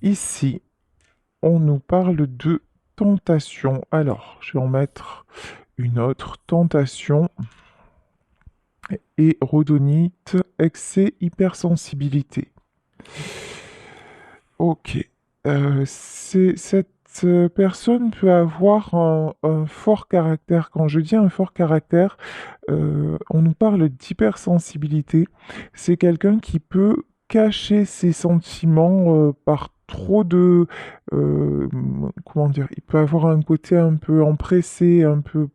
Ici, on nous parle de tentation. Alors, je vais en mettre une autre. Tentation et rhodonite, excès, hypersensibilité. Ok. Cette personne peut avoir un fort caractère. Quand je dis un fort caractère, on nous parle d'hypersensibilité. C'est quelqu'un qui peut cacher ses sentiments par trop de... comment dire? Il peut avoir un côté un peu empressé, un peu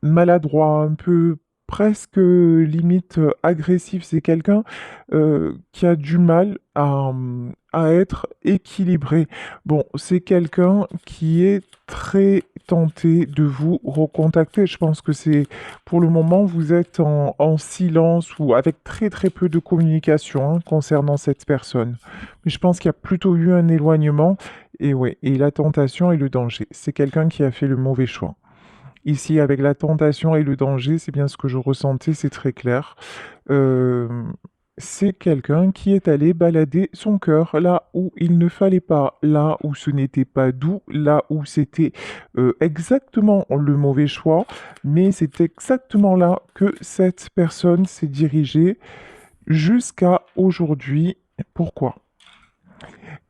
maladroit, un peu presque limite agressif. C'est quelqu'un qui a du mal à être équilibré. Bon, c'est quelqu'un qui est très tenté de vous recontacter. Je pense que c'est pour le moment, vous êtes en silence ou avec très très peu de communication hein, concernant cette personne. Mais je pense qu'il y a plutôt eu un éloignement et ouais, et la tentation et le danger. C'est quelqu'un qui a fait le mauvais choix. Ici, avec la tentation et le danger, c'est bien ce que je ressentais, c'est très clair. Euh, c'est quelqu'un qui est allé balader son cœur là où il ne fallait pas, là où ce n'était pas doux, là où c'était exactement le mauvais choix, mais c'est exactement là que cette personne s'est dirigée jusqu'à aujourd'hui. Pourquoi?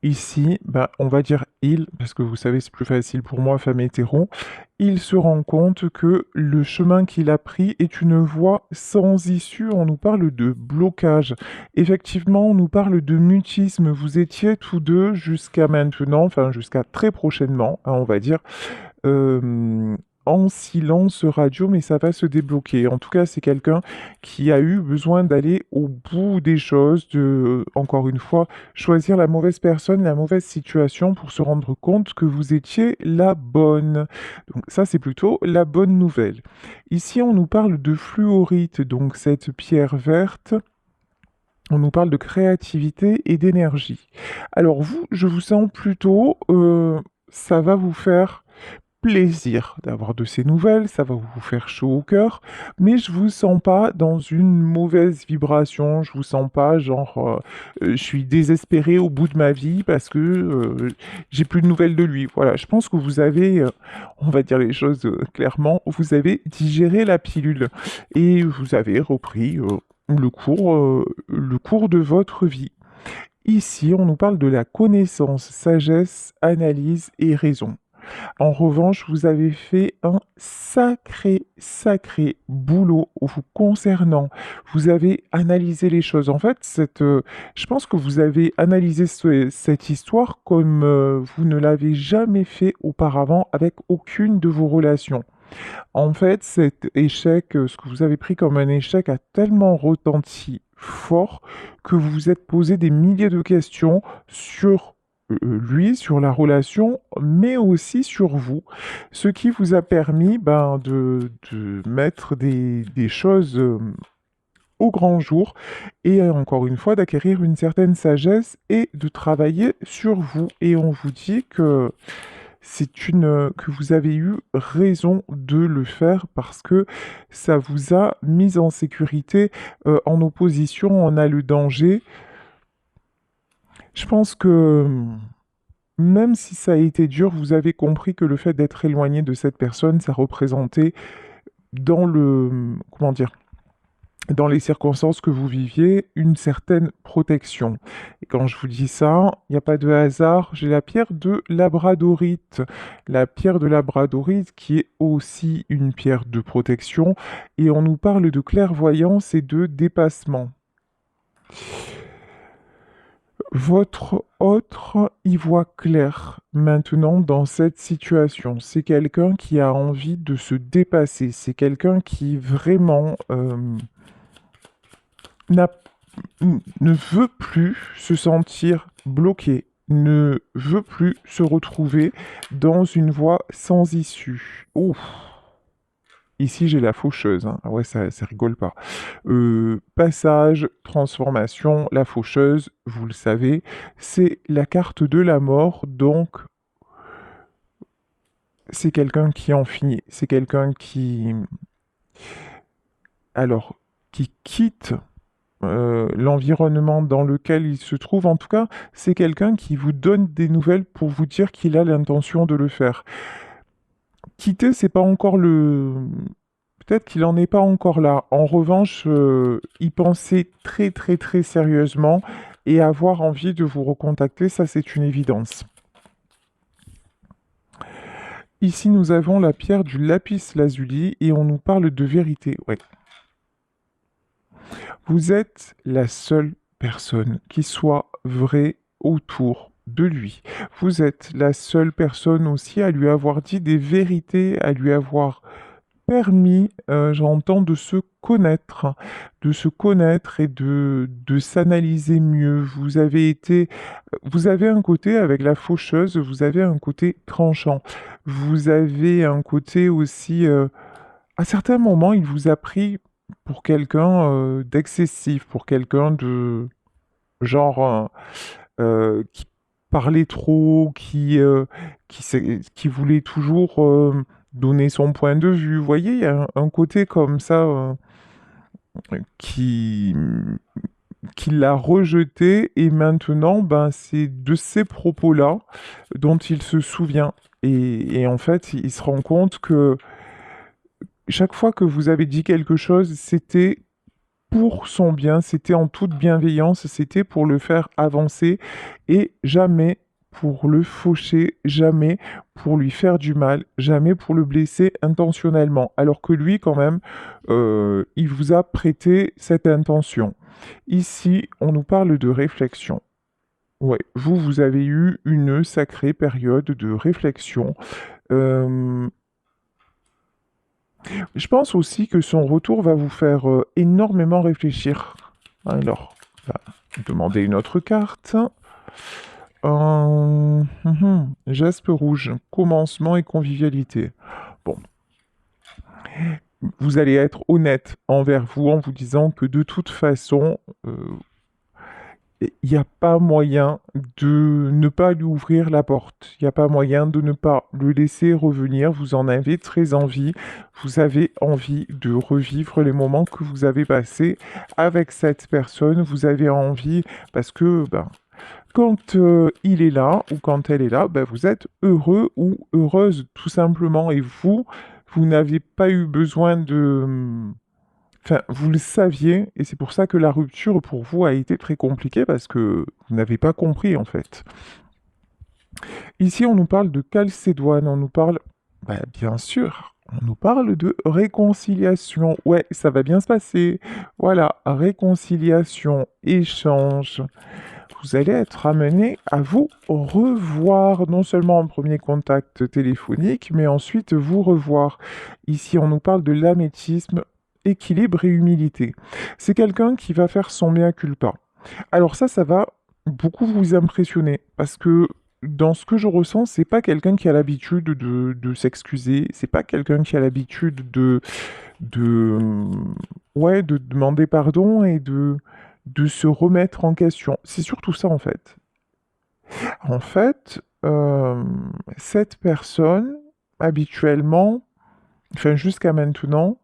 Ici, bah, on va dire il, parce que vous savez, c'est plus facile pour moi, femme hétéro. Il se rend compte que le chemin qu'il a pris est une voie sans issue. On nous parle de blocage. Effectivement, on nous parle de mutisme. Vous étiez tous deux jusqu'à maintenant, enfin jusqu'à très prochainement, hein, on va dire, euh, en silence radio, mais ça va se débloquer. En tout cas, c'est quelqu'un qui a eu besoin d'aller au bout des choses, de, encore une fois, choisir la mauvaise personne, la mauvaise situation pour se rendre compte que vous étiez la bonne. Donc ça, c'est plutôt la bonne nouvelle. Ici, on nous parle de fluorite, donc cette pierre verte. On nous parle de créativité et d'énergie. Alors vous, je vous sens plutôt, ça va vous faire plaisir d'avoir de ces nouvelles, ça va vous faire chaud au cœur, mais je vous sens pas dans une mauvaise vibration, je vous sens pas genre je suis désespéré au bout de ma vie parce que j'ai plus de nouvelles de lui. Voilà, je pense que vous avez, on va dire les choses clairement, vous avez digéré la pilule et vous avez repris le cours de votre vie. Ici, on nous parle de la connaissance, sagesse, analyse et raison. En revanche, vous avez fait un sacré, sacré boulot vous concernant. Vous avez analysé les choses. En fait, je pense que vous avez analysé cette histoire comme vous ne l'avez jamais fait auparavant avec aucune de vos relations. En fait, cet échec, ce que vous avez pris comme un échec a tellement retenti fort que vous vous êtes posé des milliers de questions sur lui, sur la relation, mais aussi sur vous, ce qui vous a permis ben, de mettre des choses au grand jour et encore une fois d'acquérir une certaine sagesse et de travailler sur vous. Et on vous dit que vous avez eu raison de le faire parce que ça vous a mis en sécurité. En opposition, on a le danger. Je pense que même si ça a été dur, vous avez compris que le fait d'être éloigné de cette personne, ça représentait dans le, comment dire, dans les circonstances que vous viviez, une certaine protection. Et quand je vous dis ça, il n'y a pas de hasard, j'ai la pierre de labradorite. La pierre de labradorite qui est aussi une pierre de protection, et on nous parle de clairvoyance et de dépassement. Votre autre y voit clair maintenant dans cette situation. C'est quelqu'un qui a envie de se dépasser. C'est quelqu'un qui vraiment n'a ne veut plus se sentir bloqué, ne veut plus se retrouver dans une voie sans issue. Ouf. Ici, j'ai la faucheuse. Hein. Ah ouais, ça rigole pas. Passage, transformation, la faucheuse, vous le savez, c'est la carte de la mort. Donc, c'est quelqu'un qui en finit. C'est quelqu'un qui, alors, qui quitte. l'environnement dans lequel il se trouve. En tout cas, c'est quelqu'un qui vous donne des nouvelles pour vous dire qu'il a l'intention de le faire. Quitter, c'est pas encore le... Peut-être qu'il n'en est pas encore là. En revanche, y penser très très très sérieusement et avoir envie de vous recontacter, ça c'est une évidence. Ici, nous avons la pierre du lapis lazuli et on nous parle de vérité. Ouais. Vous êtes la seule personne qui soit vraie autour de lui. Vous êtes la seule personne aussi à lui avoir dit des vérités, à lui avoir permis, j'entends, de se connaître et de s'analyser mieux. Vous avez un côté avec la faucheuse, vous avez un côté tranchant. Vous avez un côté aussi, à certains moments, il vous a pris pour quelqu'un d'excessif, pour quelqu'un de genre qui parlait trop, qui voulait toujours donner son point de vue. Vous voyez, il y a un côté comme ça qui, qui l'a rejeté et maintenant, ben, c'est de ces propos-là dont il se souvient. Et en fait, il se rend compte que chaque fois que vous avez dit quelque chose, c'était pour son bien, c'était en toute bienveillance, c'était pour le faire avancer et jamais pour le faucher, jamais pour lui faire du mal, jamais pour le blesser intentionnellement. Alors que lui, quand même, il vous a prêté cette intention. Ici, on nous parle de réflexion. Ouais, vous avez eu une sacrée période de réflexion. Euh, Je pense aussi que son retour va vous faire énormément réfléchir. Alors, on va demander une autre carte. Geste rouge, commencement et convivialité. Bon, vous allez être honnête envers vous en vous disant que de toute façon, il n'y a pas moyen de ne pas lui ouvrir la porte. Il n'y a pas moyen de ne pas le laisser revenir. Vous en avez très envie. Vous avez envie de revivre les moments que vous avez passés avec cette personne. Vous avez envie parce que ben, quand il est là ou quand elle est là, ben, vous êtes heureux ou heureuse tout simplement. Et vous n'avez pas eu besoin de... Enfin, vous le saviez, et c'est pour ça que la rupture pour vous a été très compliquée parce que vous n'avez pas compris en fait. Ici, on nous parle de calcédoine, on nous parle, bah, bien sûr, on nous parle de réconciliation. Ouais, ça va bien se passer. Voilà, réconciliation, échange. Vous allez être amené à vous revoir, non seulement en premier contact téléphonique, mais ensuite vous revoir. Ici, on nous parle de l'améthyste, équilibre et humilité. C'est quelqu'un qui va faire son mea culpa. Alors ça va beaucoup vous impressionner, parce que dans ce que je ressens, c'est pas quelqu'un qui a l'habitude de s'excuser, c'est pas quelqu'un qui a l'habitude de, ouais, de demander pardon et de se remettre en question. C'est surtout ça en fait. En fait, cette personne, habituellement, enfin jusqu'à maintenant,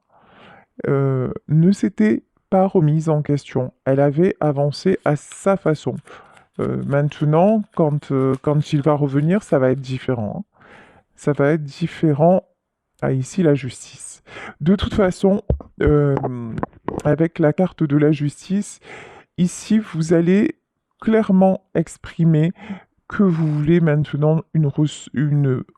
ne s'était pas remise en question. Elle avait avancé à sa façon. Maintenant, quand il va revenir, ça va être différent, hein. Ça va être différent. Ah, ici, la justice. De toute façon, euh, avec la carte de la justice, ici, vous allez clairement exprimer que vous voulez maintenant une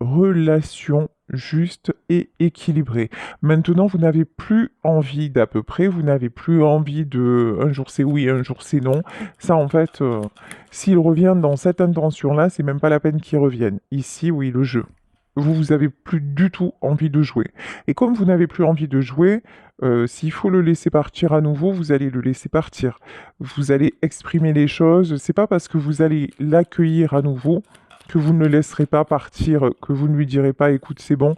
relation juste et équilibrée. Maintenant, vous n'avez plus envie d'à peu près, vous n'avez plus envie de un jour c'est oui, un jour c'est non. Ça, en fait, s'il revient dans cette intention-là, c'est même pas la peine qu'il revienne. Ici, oui, le jeu. Vous avez plus du tout envie de jouer. Et comme vous n'avez plus envie de jouer, s'il faut le laisser partir à nouveau, vous allez le laisser partir. Vous allez exprimer les choses. C'est pas parce que vous allez l'accueillir à nouveau que vous ne le laisserez pas partir, que vous ne lui direz pas, écoute, c'est bon,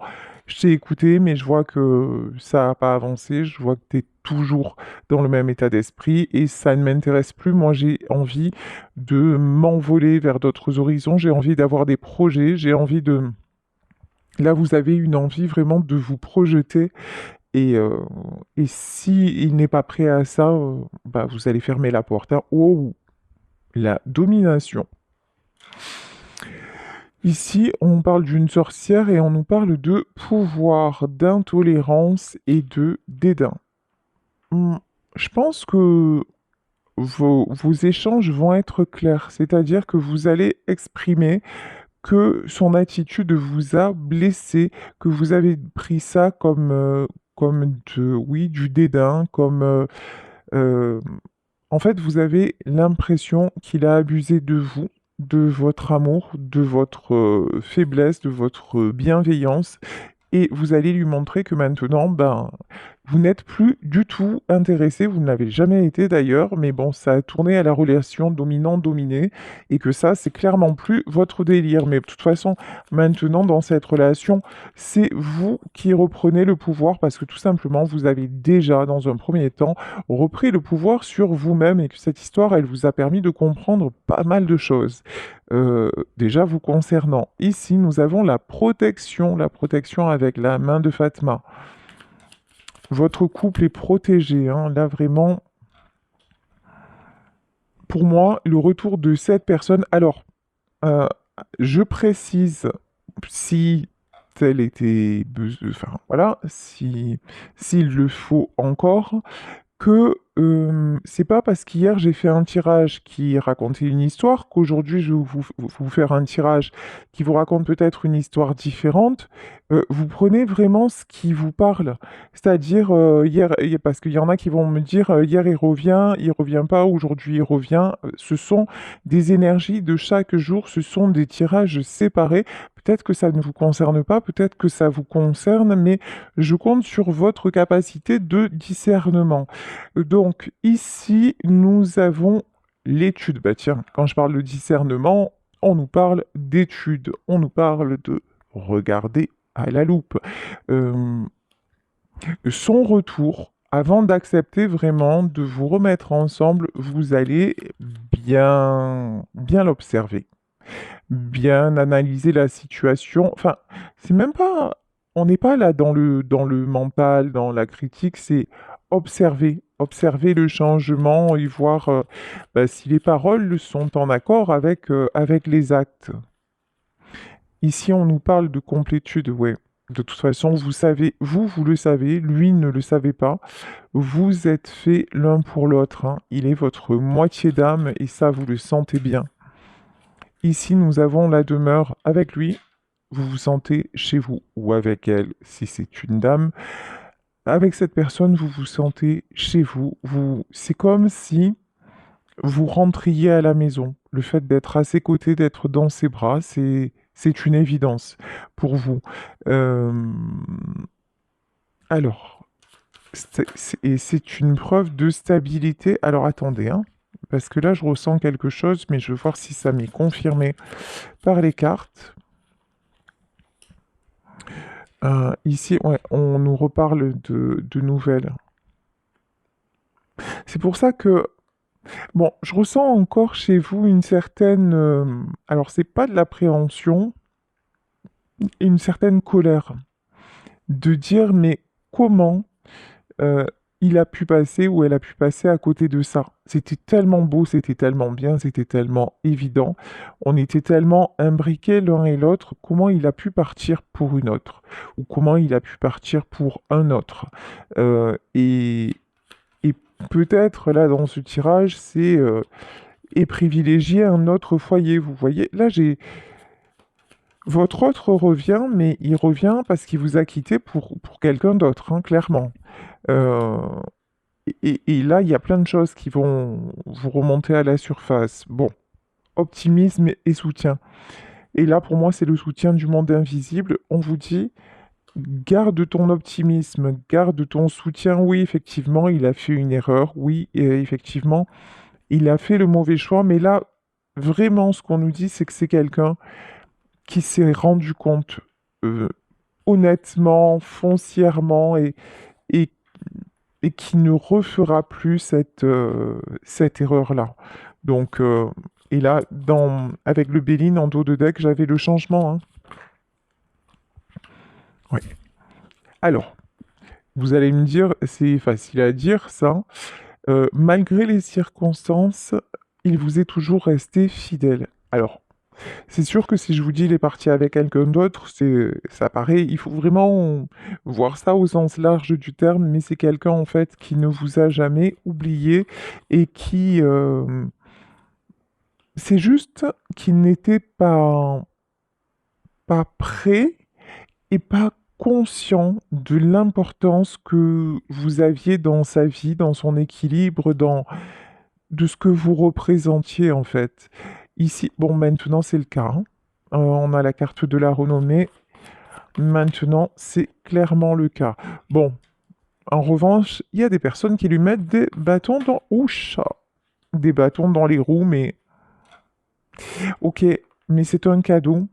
je t'ai écouté, mais je vois que ça n'a pas avancé, je vois que tu es toujours dans le même état d'esprit et ça ne m'intéresse plus. Moi, j'ai envie de m'envoler vers d'autres horizons, j'ai envie d'avoir des projets, j'ai envie de... Là, vous avez une envie vraiment de vous projeter Et si il n'est pas prêt à ça, bah, vous allez fermer la porte, hein. Oh, la domination. Ici, on parle d'une sorcière et on nous parle de pouvoir, d'intolérance et de dédain. Hmm, je pense que vos échanges vont être clairs, c'est-à-dire que vous allez exprimer que son attitude vous a blessé, que vous avez pris ça comme oui, du dédain, euh, en fait, vous avez l'impression qu'il a abusé de vous, de votre amour, de votre faiblesse, de votre bienveillance, et vous allez lui montrer que maintenant, ben, vous n'êtes plus du tout intéressé, vous ne l'avez jamais été d'ailleurs, mais bon, ça a tourné à la relation dominant-dominé, et que ça, c'est clairement plus votre délire. Mais de toute façon, maintenant, dans cette relation, c'est vous qui reprenez le pouvoir, parce que tout simplement, vous avez déjà, dans un premier temps, repris le pouvoir sur vous-même, et que cette histoire, elle vous a permis de comprendre pas mal de choses. Déjà vous concernant. Ici, nous avons la protection avec la main de Fatma. Votre couple est protégé, hein. Là, vraiment, pour moi, le retour de cette personne. Alors, euh, je précise, si tel était enfin voilà, si s'il le faut encore, que c'est pas parce qu'hier j'ai fait un tirage qui racontait une histoire qu'aujourd'hui je vais vous faire un tirage qui vous raconte peut-être une histoire différente. Vous prenez vraiment ce qui vous parle. C'est-à-dire, parce qu'il y en a qui vont me dire hier il revient pas, aujourd'hui il revient. Ce sont des énergies de chaque jour, ce sont des tirages séparés. Peut-être que ça ne vous concerne pas, peut-être que ça vous concerne, mais je compte sur votre capacité de discernement. Donc ici, nous avons l'étude. Bah tiens, quand je parle de discernement, on nous parle d'étude, on nous parle de regarder à la loupe. Euh, Son retour, avant d'accepter vraiment de vous remettre ensemble, vous allez bien l'observer, bien analyser la situation. Enfin, c'est même pas, on n'est pas là dans le mental, dans la critique, c'est observer le changement et voir bah, si les paroles sont en accord avec les actes. Ici, on nous parle de complétude, ouais. De toute façon, vous savez, vous le savez, lui ne le savait pas. Vous êtes faits l'un pour l'autre, hein. Il est votre moitié d'âme et ça, vous le sentez bien. Ici, nous avons la demeure avec lui. Vous vous sentez chez vous ou avec elle, si c'est une dame. Avec cette personne, vous vous sentez chez vous. C'est comme si vous rentriez à la maison. Le fait d'être à ses côtés, d'être dans ses bras, c'est une évidence pour vous. Euh, alors, et c'est une preuve de stabilité. Alors attendez, hein, parce que là, je ressens quelque chose, mais je veux voir si ça m'est confirmé par les cartes. Ici, ouais, on nous reparle de nouvelles. C'est pour ça que, bon, je ressens encore chez vous une certaine, alors c'est pas de l'appréhension, une certaine colère, de dire mais comment euh, il a pu passer ou elle a pu passer à côté de ça. C'était tellement beau, c'était tellement bien, c'était tellement évident. On était tellement imbriqués l'un et l'autre. Comment il a pu partir pour une autre ou comment il a pu partir pour un autre. Euh, et, et peut-être là dans ce tirage, c'est et privilégier un autre foyer. Vous voyez, là j'ai votre autre revient, mais il revient parce qu'il vous a quitté pour quelqu'un d'autre, hein, clairement. Euh, et là, il y a plein de choses qui vont vous remonter à la surface. Bon, optimisme et soutien. Et là, pour moi, c'est le soutien du monde invisible. On vous dit, garde ton optimisme, garde ton soutien. Oui, effectivement, il a fait une erreur. Oui, effectivement, il a fait le mauvais choix. Mais là, vraiment, ce qu'on nous dit, c'est que c'est quelqu'un qui s'est rendu compte euh, honnêtement, foncièrement et, et qui ne refera plus cette erreur-là. Donc, et là, avec le Béline en dos de deck, j'avais le changement, hein. Oui. Alors, Vous allez me dire, c'est facile à dire ça. Malgré les circonstances, il vous est toujours resté fidèle. Alors, c'est sûr que si je vous dis il est parti avec quelqu'un d'autre, ça paraît, il faut vraiment voir ça au sens large du terme, mais c'est quelqu'un en fait qui ne vous a jamais oublié et qui, c'est juste qu'il n'était pas prêt et pas conscient de l'importance que vous aviez dans sa vie, dans son équilibre, de ce que vous représentiez en fait. Ici, bon, maintenant c'est le cas, hein. On a la carte de la renommée. Maintenant, c'est clairement le cas. Bon, en revanche, il y a des personnes qui lui mettent des bâtons dans... Ouch! Des bâtons dans les roues, mais... Ok, mais c'est un cadeau.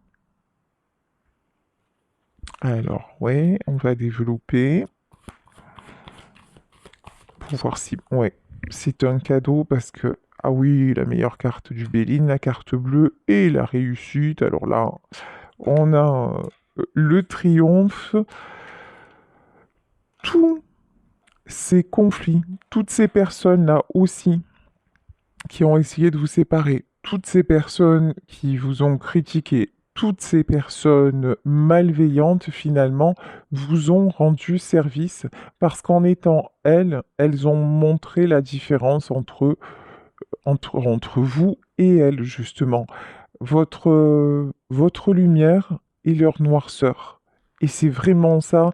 Alors, ouais, on va développer pour voir si... Ouais, c'est un cadeau parce que... Ah oui, la meilleure carte du Béline, la carte bleue et la réussite. Alors là, on a le triomphe. Tous ces conflits, toutes ces personnes-là aussi qui ont essayé de vous séparer, toutes ces personnes qui vous ont critiqué, toutes ces personnes malveillantes finalement vous ont rendu service parce qu'en étant elles ont montré la différence entre vous et elles justement. Votre lumière et leur noirceur. Et c'est vraiment ça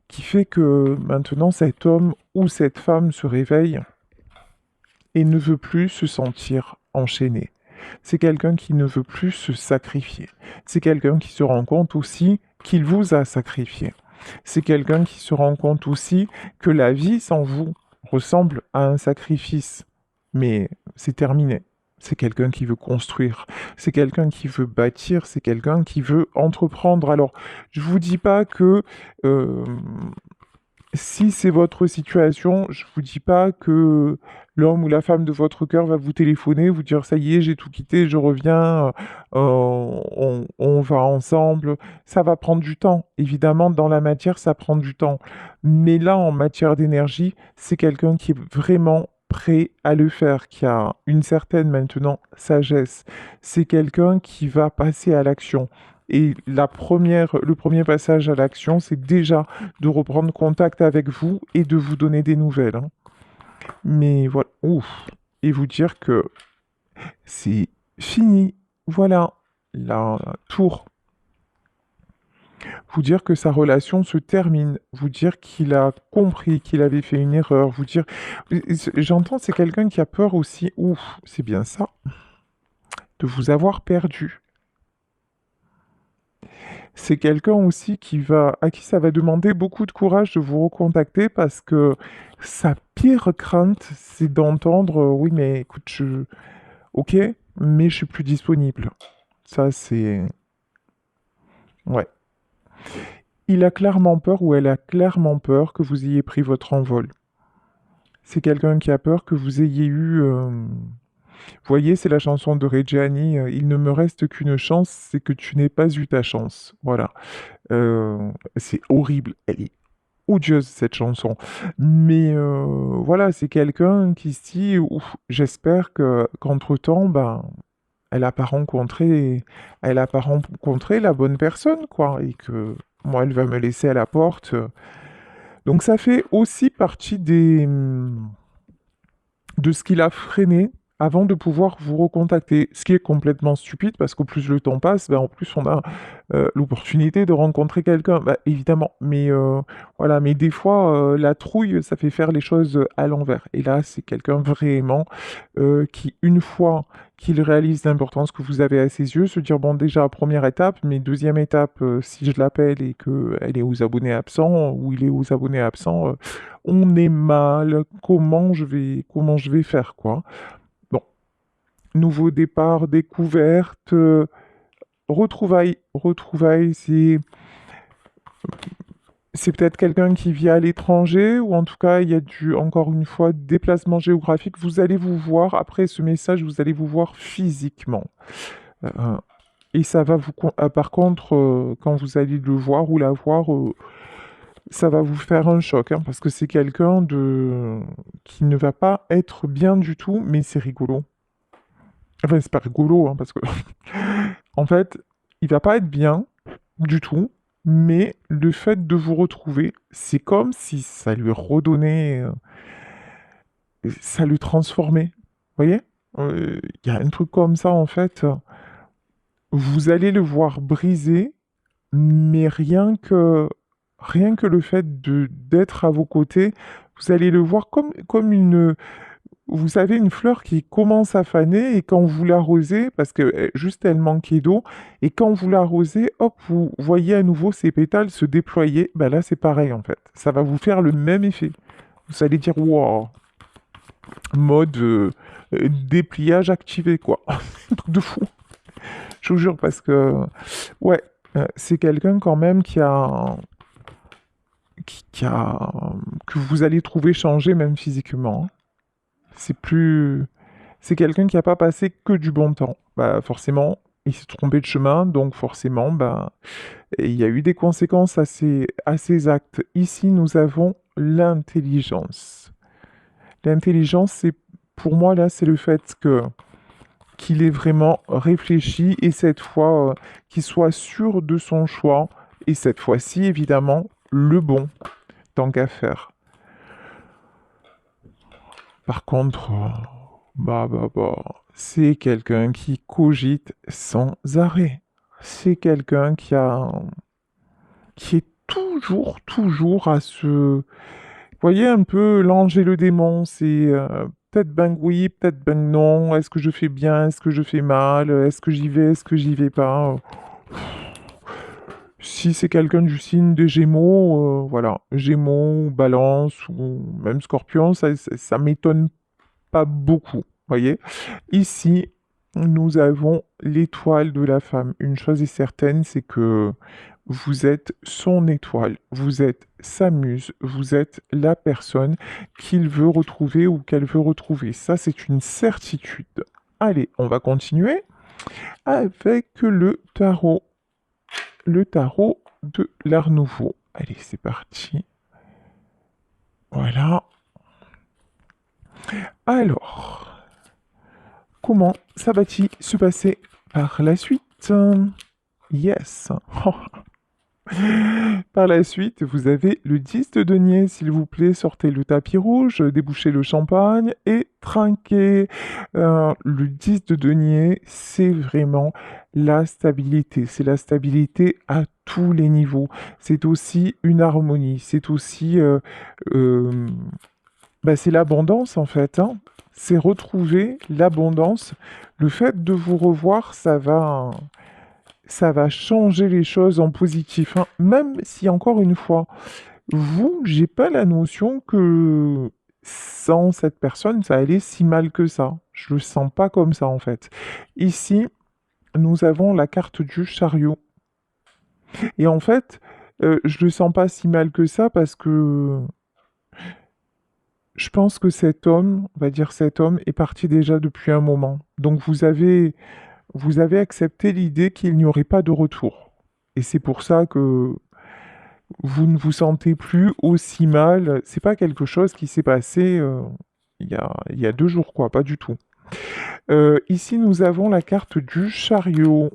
qui fait que maintenant cet homme ou cette femme se réveille et ne veut plus se sentir enchaîné. C'est quelqu'un qui ne veut plus se sacrifier. C'est quelqu'un qui se rend compte aussi qu'il vous a sacrifié. C'est quelqu'un qui se rend compte aussi que la vie sans vous ressemble à un sacrifice. Mais c'est terminé. C'est quelqu'un qui veut construire, c'est quelqu'un qui veut bâtir, c'est quelqu'un qui veut entreprendre. Alors, je vous dis pas que euh, si c'est votre situation, je vous dis pas que l'homme ou la femme de votre cœur va vous téléphoner, vous dire ça y est, j'ai tout quitté, je reviens, on va ensemble. Ça va prendre du temps. Évidemment, dans la matière, ça prend du temps. Mais là, en matière d'énergie, c'est quelqu'un qui est vraiment prêt à le faire, qui a une certaine maintenant sagesse. C'est quelqu'un qui va passer à l'action. Et le premier passage à l'action, c'est déjà de reprendre contact avec vous et de vous donner des nouvelles, hein. Mais voilà, ouf, et vous dire que c'est fini. Voilà, la tour. Vous dire que sa relation se termine. Vous dire qu'il a compris qu'il avait fait une erreur. Vous dire, j'entends, c'est quelqu'un qui a peur aussi. Ouf, c'est bien ça, de vous avoir perdu. C'est quelqu'un aussi à qui ça va demander beaucoup de courage de vous recontacter parce que sa pire crainte, c'est d'entendre, oui, mais écoute, ok, mais je suis plus disponible. Ça, c'est, ouais. Il a clairement peur ou elle a clairement peur que vous ayez pris votre envol. C'est quelqu'un qui a peur que vous ayez eu, vous voyez, c'est la chanson de Reggiani, Il ne me reste qu'une chance, c'est que tu n'aies pas eu ta chance. Voilà. C'est horrible. Elle est odieuse cette chanson. Mais voilà, c'est quelqu'un qui se dit, ouf, j'espère que qu'entre-temps, ben, elle a pas rencontré la bonne personne, quoi, et que moi, elle va me laisser à la porte. Donc ça fait aussi partie de ce qu'il a freiné avant de pouvoir vous recontacter. Ce qui est complètement stupide parce qu'au plus le temps passe, ben, en plus on a l'opportunité de rencontrer quelqu'un. Bah, évidemment, mais voilà, mais des fois la trouille, ça fait faire les choses à l'envers. Et là, c'est quelqu'un vraiment qui, une fois qu'il réalise l'importance que vous avez à ses yeux, se dire, bon, déjà, première étape, mais deuxième étape, si je l'appelle et qu'elle est aux abonnés absents, ou il est aux abonnés absents, on est mal, comment je vais faire, quoi. Bon, nouveau départ, découverte, retrouvailles, c'est peut-être quelqu'un qui vit à l'étranger, ou en tout cas, il y a encore une fois, déplacement géographique. Vous allez vous voir, après ce message, vous allez vous voir physiquement. Euh, et ça va par contre, quand vous allez le voir ou la voir, Ça va vous faire un choc, hein, parce que c'est quelqu'un qui ne va pas être bien du tout, mais c'est rigolo. Enfin, c'est pas rigolo, hein, parce que en fait, il va pas être bien du tout, mais le fait de vous retrouver, c'est comme si ça lui redonnait, ça lui transformait. Vous voyez? Il y a un truc comme ça, en fait. Vous allez le voir briser, mais rien que le fait d'être à vos côtés, vous allez le voir comme une, vous savez, une fleur qui commence à faner et quand vous l'arrosez, parce que juste elle manquait d'eau, et quand vous l'arrosez, hop, vous voyez à nouveau ses pétales se déployer. Ben là, c'est pareil en fait. Ça va vous faire le même effet. Vous allez dire, wow, mode dépliage activé, quoi. Un truc de fou. Je vous jure, parce que, ouais, c'est quelqu'un quand même qui a, que vous allez trouver changé même physiquement, hein. C'est plus, c'est quelqu'un qui n'a pas passé que du bon temps. Bah, forcément, il s'est trompé de chemin, donc forcément, bah, il y a eu des conséquences à ses actes. Ici, nous avons l'intelligence. L'intelligence, c'est, pour moi, là, c'est le fait qu'il ait vraiment réfléchi et cette fois, qu'il soit sûr de son choix et cette fois-ci, évidemment, le bon, tant qu'à faire. Par contre, c'est quelqu'un qui cogite sans arrêt. C'est quelqu'un qui est toujours à se... Vous voyez un peu l'ange et le démon, c'est peut-être ben oui, peut-être ben non, est-ce que je fais bien, est-ce que je fais mal, est-ce que j'y vais, est-ce que j'y vais pas. Si c'est quelqu'un du signe des Gémeaux, voilà, Gémeaux, Balance ou même Scorpion, ça m'étonne pas beaucoup, voyez. Ici, nous avons l'étoile de la femme. Une chose est certaine, c'est que vous êtes son étoile, vous êtes sa muse, vous êtes la personne qu'il veut retrouver ou qu'elle veut retrouver. Ça, c'est une certitude. Allez, on va continuer avec le tarot de l'Art Nouveau. Allez, c'est parti. Voilà. Alors, comment ça va-t-il se passer par la suite? Yes. Par la suite, vous avez le 10 de denier, s'il vous plaît, sortez le tapis rouge, débouchez le champagne et trinquez. Le 10 de denier, c'est vraiment la stabilité. C'est la stabilité à tous les niveaux. C'est aussi une harmonie. C'est aussi... euh, c'est l'abondance, en fait, hein. C'est retrouver l'abondance. Le fait de vous revoir, ça va changer les choses en positif, hein. Même si, encore une fois, j'ai pas la notion que sans cette personne, ça allait si mal que ça. Je le sens pas comme ça, en fait. Ici, nous avons la carte du chariot. Et en fait, je le sens pas si mal que ça parce que je pense que cet homme, on va dire cet homme, est parti déjà depuis un moment. Donc vous avez accepté l'idée qu'il n'y aurait pas de retour. Et c'est pour ça que vous ne vous sentez plus aussi mal. C'est pas quelque chose qui s'est passé il y a 2 jours, quoi, pas du tout. Ici, nous avons la carte du chariot.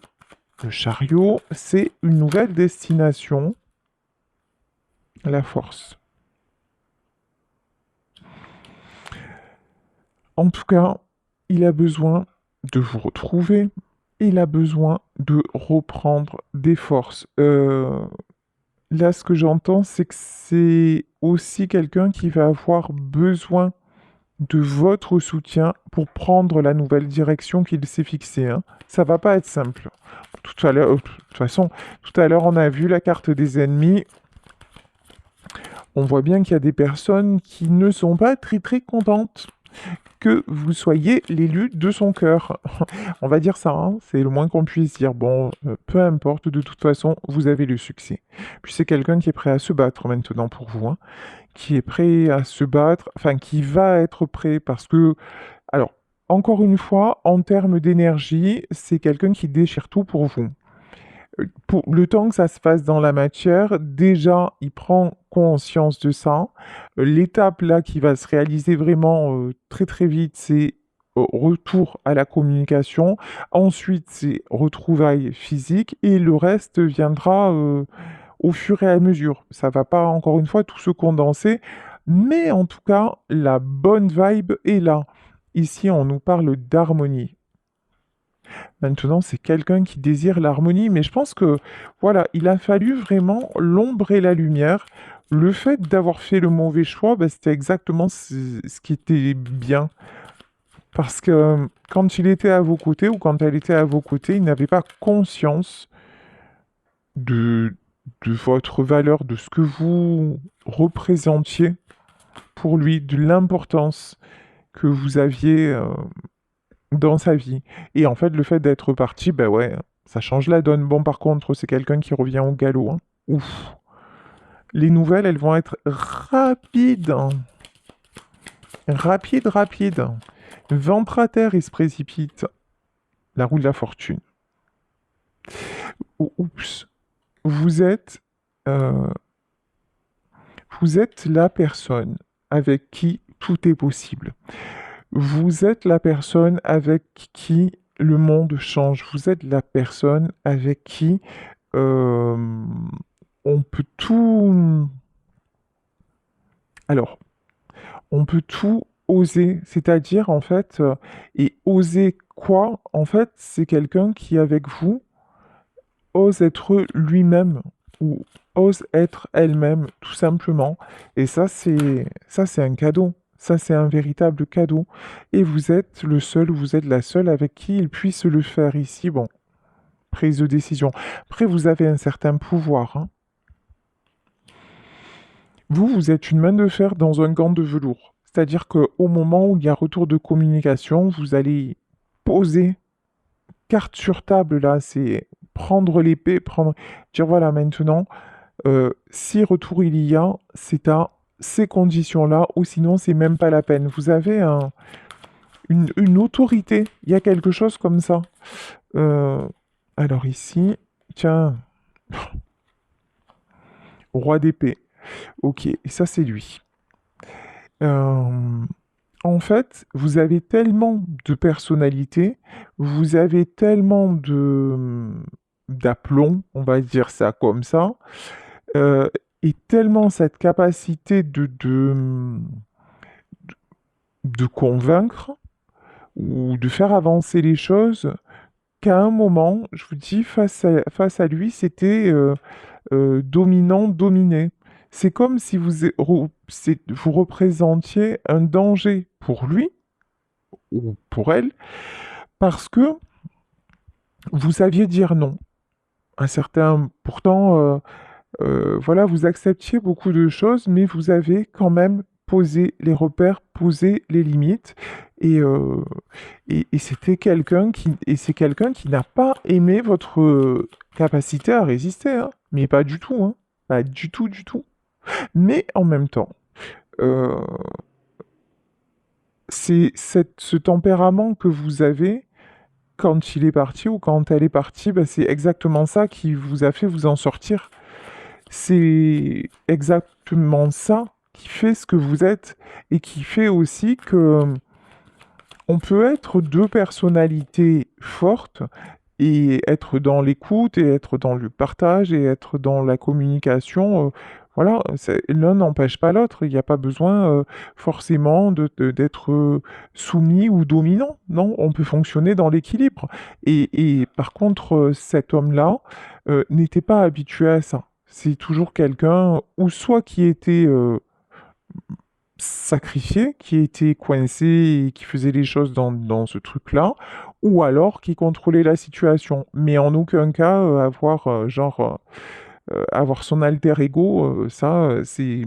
Le chariot, c'est une nouvelle destination, la force. En tout cas, il a besoin de vous retrouver. Il a besoin de reprendre des forces. Là, ce que j'entends, c'est que c'est aussi quelqu'un qui va avoir besoin de votre soutien pour prendre la nouvelle direction qu'il s'est fixée, hein. Ça va pas être simple. Tout à l'heure, de toute façon, tout à l'heure, on a vu la carte des ennemis. On voit bien qu'il y a des personnes qui ne sont pas très très contentes que vous soyez l'élu de son cœur. On va dire ça, hein, c'est le moins qu'on puisse dire. Bon, peu importe, de toute façon, vous avez le succès. Puis c'est quelqu'un qui est prêt à se battre maintenant pour vous, hein, qui est prêt à se battre, enfin qui va être prêt parce que, alors, encore une fois, en termes d'énergie, c'est quelqu'un qui déchire tout pour vous. Pour le temps que ça se passe dans la matière, déjà, il prend conscience de ça. L'étape là qui va se réaliser vraiment très très vite, c'est retour à la communication. Ensuite, c'est retrouvailles physiques et le reste viendra au fur et à mesure. Ça va pas encore une fois tout se condenser, mais en tout cas, la bonne vibe est là. Ici, on nous parle d'harmonie. Maintenant, c'est quelqu'un qui désire l'harmonie, mais je pense que, voilà, il a fallu vraiment l'ombre et la lumière. Le fait d'avoir fait le mauvais choix, bah, c'était exactement ce qui était bien. Parce que quand il était à vos côtés ou quand elle était à vos côtés, il n'avait pas conscience de, de votre valeur, de ce que vous représentiez pour lui, de l'importance que vous aviez dans sa vie. Et en fait, le fait d'être parti, ben ouais, ça change la donne. Bon, par contre, c'est quelqu'un qui revient au galop, hein. Ouf. Les nouvelles, elles vont être rapides, hein. Rapides, rapides. Ventre à terre, il se précipite. La roue de la fortune. Oups. Vous êtes, euh, vous êtes la personne avec qui tout est possible. Vous êtes la personne avec qui le monde change. Vous êtes la personne avec qui euh, on peut tout... Alors, on peut tout oser. C'est-à-dire, en fait, et oser quoi? En fait, c'est quelqu'un qui, avec vous, ose être lui-même ou ose être elle-même, tout simplement. Et ça, c'est un cadeau. Ça, c'est un véritable cadeau. Et vous êtes le seul ou vous êtes la seule avec qui il puisse le faire ici. Bon, prise de décision. Après, vous avez un certain pouvoir, hein. Vous êtes une main de fer dans un gant de velours. C'est-à-dire qu'au moment où il y a retour de communication, vous allez poser carte sur table, là, c'est prendre l'épée, prendre... Dire, voilà, maintenant, si retour il y a, c'est à ces conditions-là, ou sinon, c'est même pas la peine. Vous avez une autorité, il y a quelque chose comme ça. Euh, alors ici, tiens, roi d'épée. Ok, et ça, c'est lui. Euh, En fait, vous avez tellement de personnalité, vous avez tellement de d'aplomb, on va dire ça comme ça, euh, et tellement cette capacité de convaincre ou de faire avancer les choses qu'à un moment, je vous dis, face à lui, c'était dominant-dominé. C'est comme si vous représentiez un danger pour lui ou pour elle, parce que vous saviez dire non. Pourtant, voilà, vous acceptiez beaucoup de choses, mais vous avez quand même posé les repères, posé les limites, et, euh, et c'est quelqu'un qui n'a pas aimé votre capacité à résister, hein. Mais pas du tout, hein. Pas du tout, du tout. Mais en même temps, euh, ce tempérament que vous avez quand il est parti ou quand elle est partie, bah, c'est exactement ça qui vous a fait vous en sortir. C'est exactement ça qui fait ce que vous êtes et qui fait aussi que on peut être deux personnalités fortes et être dans l'écoute et être dans le partage et être dans la communication. Voilà, l'un n'empêche pas l'autre. Il n'y a pas besoin forcément d'être soumis ou dominant. Non, on peut fonctionner dans l'équilibre. Et par contre, cet homme-là n'était pas habitué à ça. C'est toujours quelqu'un, ou soit qui était sacrifié, qui était coincé et qui faisait les choses dans ce truc-là, ou alors qui contrôlait la situation. Mais en aucun cas avoir avoir son alter ego, ça, c'est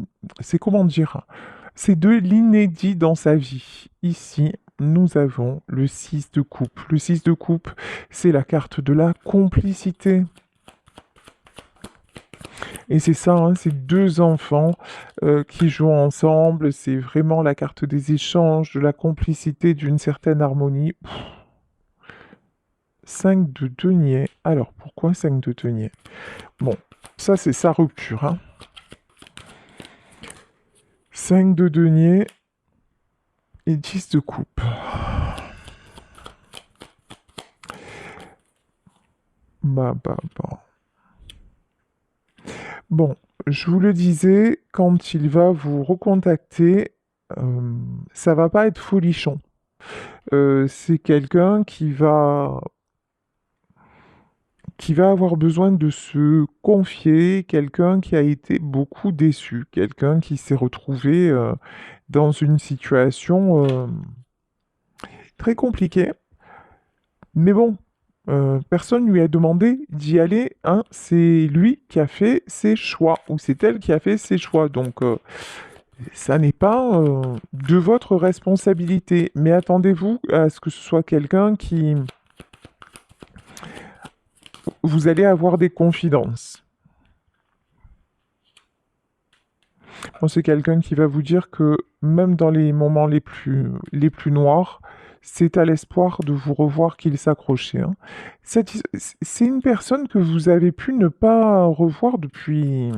comment dire? C'est de l'inédit dans sa vie. Ici, nous avons le 6 de coupe. Le 6 de coupe, c'est la carte de la complicité. Et c'est ça, hein, c'est deux enfants qui jouent ensemble. C'est vraiment la carte des échanges, de la complicité, d'une certaine harmonie. 5 de denier. Alors, pour Pourquoi 5 de denier? Bon, ça c'est sa rupture, hein. 5 de denier et 10 de coupe. Bah. Bon, je vous le disais, quand il va vous recontacter, ça va pas être folichon. C'est quelqu'un qui va avoir besoin de se confier, quelqu'un qui a été beaucoup déçu, quelqu'un qui s'est retrouvé dans une situation très compliquée. Mais bon, personne lui a demandé d'y aller, hein. C'est lui qui a fait ses choix, ou c'est elle qui a fait ses choix. Donc, ça n'est pas de votre responsabilité. Mais attendez-vous à ce que ce soit quelqu'un qui... Vous allez avoir des confidences. Bon, c'est quelqu'un qui va vous dire que même dans les moments les plus noirs, c'est à l'espoir de vous revoir qu'il s'accrochait, hein. C'est une personne que vous avez pu ne pas revoir depuis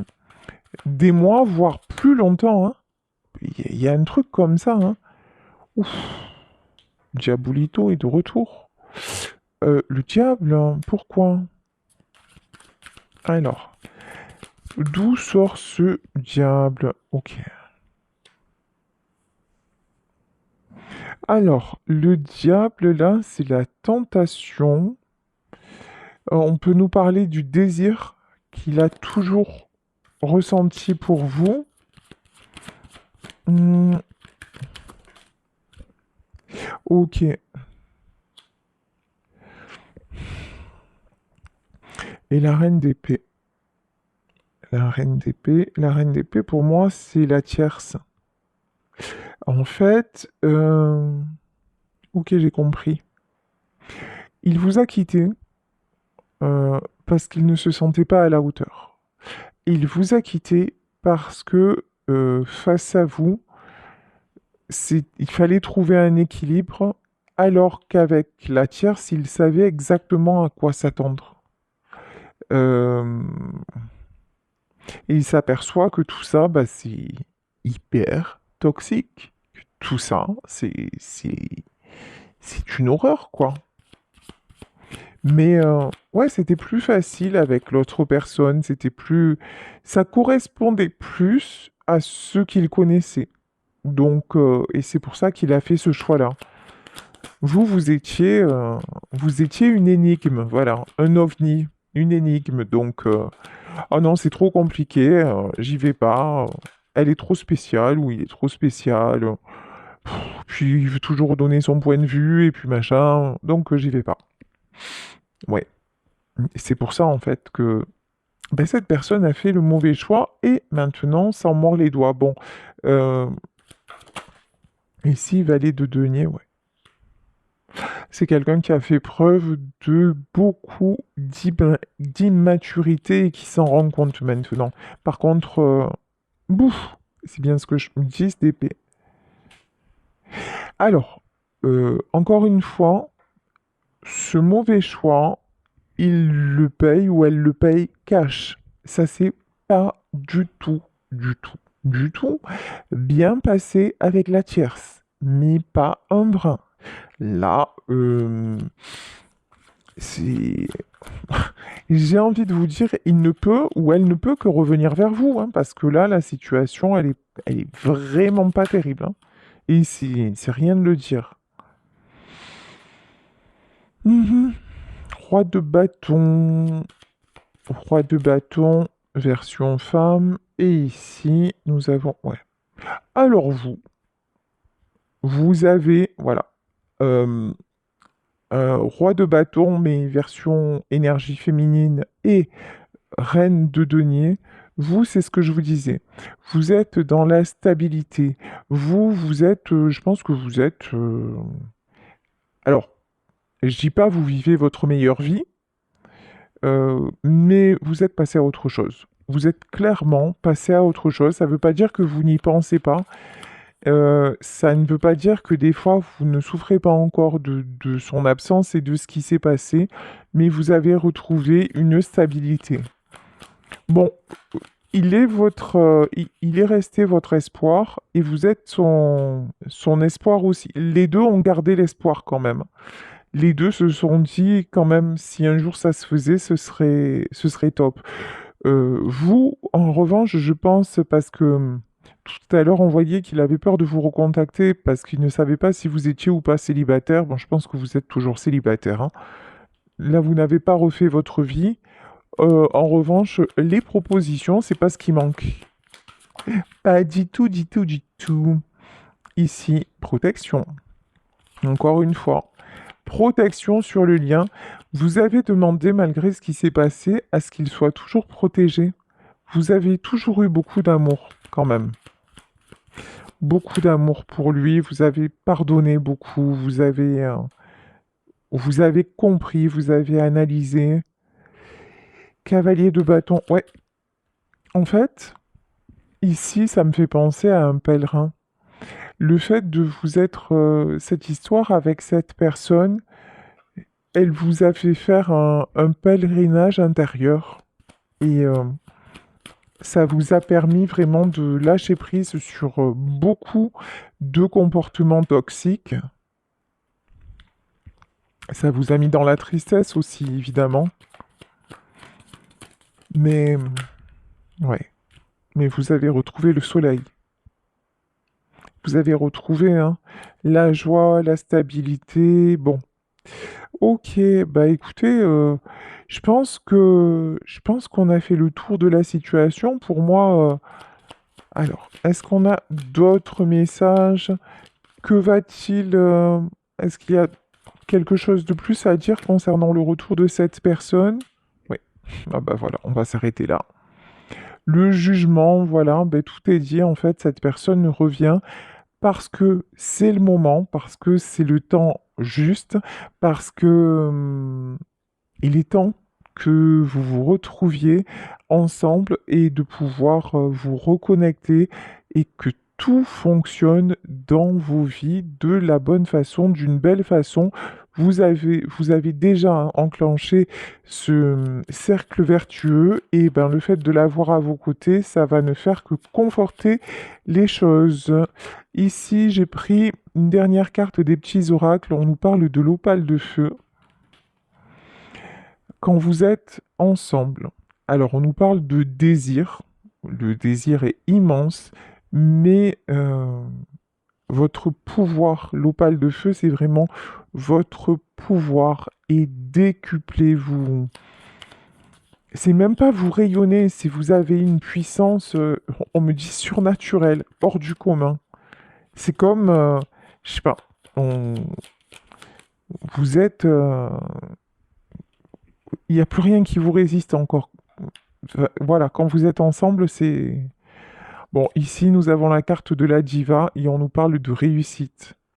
des mois, voire plus longtemps, hein. Il y a un truc comme ça, hein. Ouf, Diabolito est de retour. Le diable, hein, pourquoi? Alors, d'où sort ce diable? Ok. Alors, le diable, là, c'est la tentation. On peut nous parler du désir qu'il a toujours ressenti pour vous. Hmm, ok. Et la reine d'épée. La reine d'épée, pour moi, c'est la tierce. En fait, ok, j'ai compris. Il vous a quitté parce qu'il ne se sentait pas à la hauteur. Il vous a quitté parce que face à vous, il fallait trouver un équilibre, alors qu'avec la tierce, il savait exactement à quoi s'attendre. Euh, et il s'aperçoit que tout ça, bah, c'est hyper toxique. Tout ça, c'est une horreur, quoi. Mais ouais, c'était plus facile avec l'autre personne, ça correspondait plus à ce qu'il connaissait. Donc, et c'est pour ça qu'il a fait ce choix-là. Vous étiez une énigme, voilà, un ovni, une énigme. Donc, oh non, c'est trop compliqué, j'y vais pas. Elle est trop spéciale ou il est trop spécial. Puis il veut toujours donner son point de vue et puis machin. Donc, j'y vais pas. Ouais. Et c'est pour ça en fait que ben, cette personne a fait le mauvais choix et maintenant s'en mord les doigts. Bon, euh, ici, valet de denier, ouais. C'est quelqu'un qui a fait preuve de beaucoup d'immaturité et qui s'en rend compte maintenant. Par contre, bouf, c'est bien ce que je me dis, d'épée. Alors, encore une fois, ce mauvais choix, il le paye ou elle le paye cash. Ça s'est pas du tout, du tout bien passé avec la tierce, mais pas un brin. Là, c'est... J'ai envie de vous dire, il ne peut ou elle ne peut que revenir vers vous, hein, parce que là, la situation, elle est vraiment pas terrible, hein. Et c'est rien de le dire. Mhm. Roi de bâton. Roi de bâton, version femme. Et ici, nous avons... Ouais. Alors vous avez... Voilà. euh, un roi de bâton, mais version énergie féminine et reine de denier. Vous, c'est ce que je vous disais. Vous êtes dans la stabilité. Vous êtes... je pense que vous êtes... Alors, je dis pas vous vivez votre meilleure vie, mais vous êtes passé à autre chose. Vous êtes clairement passé à autre chose. Ça ne veut pas dire que vous n'y pensez pas, Ça ne veut pas dire que des fois vous ne souffrez pas encore de son absence et de ce qui s'est passé, mais vous avez retrouvé une stabilité. Bon, il est resté votre espoir et vous êtes son espoir aussi. Les deux ont gardé l'espoir quand même. Les deux se sont dit quand même, si un jour ça se faisait, ce serait top. Vous, en revanche, je pense, parce que tout à l'heure, on voyait qu'il avait peur de vous recontacter parce qu'il ne savait pas si vous étiez ou pas célibataire. Bon, je pense que vous êtes toujours célibataire, hein. Là, vous n'avez pas refait votre vie. En revanche, les propositions, c'est pas ce qui manque. Pas du tout, du tout, du tout. Ici, protection. Encore une fois, protection sur le lien. Vous avez demandé, malgré ce qui s'est passé, à ce qu'il soit toujours protégé. Vous avez toujours eu beaucoup d'amour, quand même. Beaucoup d'amour pour lui. Vous avez pardonné beaucoup. Vous avez compris. Vous avez analysé. Cavalier de bâton. Ouais. En fait, ici, ça me fait penser à un pèlerin. Le fait de vous être cette histoire avec cette personne, elle vous a fait faire un pèlerinage intérieur et ça vous a permis vraiment de lâcher prise sur beaucoup de comportements toxiques. Ça vous a mis dans la tristesse aussi, évidemment. Mais ouais, mais vous avez retrouvé le soleil. Vous avez retrouvé hein, la joie, la stabilité. Bon, ok, bah écoutez, je pense qu'on a fait le tour de la situation. Pour moi, alors, est-ce qu'on a d'autres messages? Que va-t-il, est-ce qu'il y a quelque chose de plus à dire concernant le retour de cette personne? Oui. Ah bah voilà, on va s'arrêter là. Le jugement, voilà, ben tout est dit. En fait, cette personne revient parce que c'est le moment, parce que c'est le temps juste, parce que il est temps que vous vous retrouviez ensemble et de pouvoir vous reconnecter et que tout fonctionne dans vos vies de la bonne façon, d'une belle façon. Vous avez déjà enclenché ce cercle vertueux et ben, le fait de l'avoir à vos côtés, ça va ne faire que conforter les choses. Ici, j'ai pris une dernière carte des petits oracles. On nous parle de l'opale de feu. Quand vous êtes ensemble, alors on nous parle de désir. Le désir est immense, mais votre pouvoir, l'opale de feu, c'est vraiment votre pouvoir et décuplez-vous. C'est même pas vous rayonner, c'est vous avez une puissance, on me dit surnaturelle, hors du commun. C'est comme, je sais pas, vous êtes, il n'y a plus rien qui vous résiste encore. Voilà, quand vous êtes ensemble, c'est... Bon, ici, nous avons la carte de la diva et on nous parle de réussite.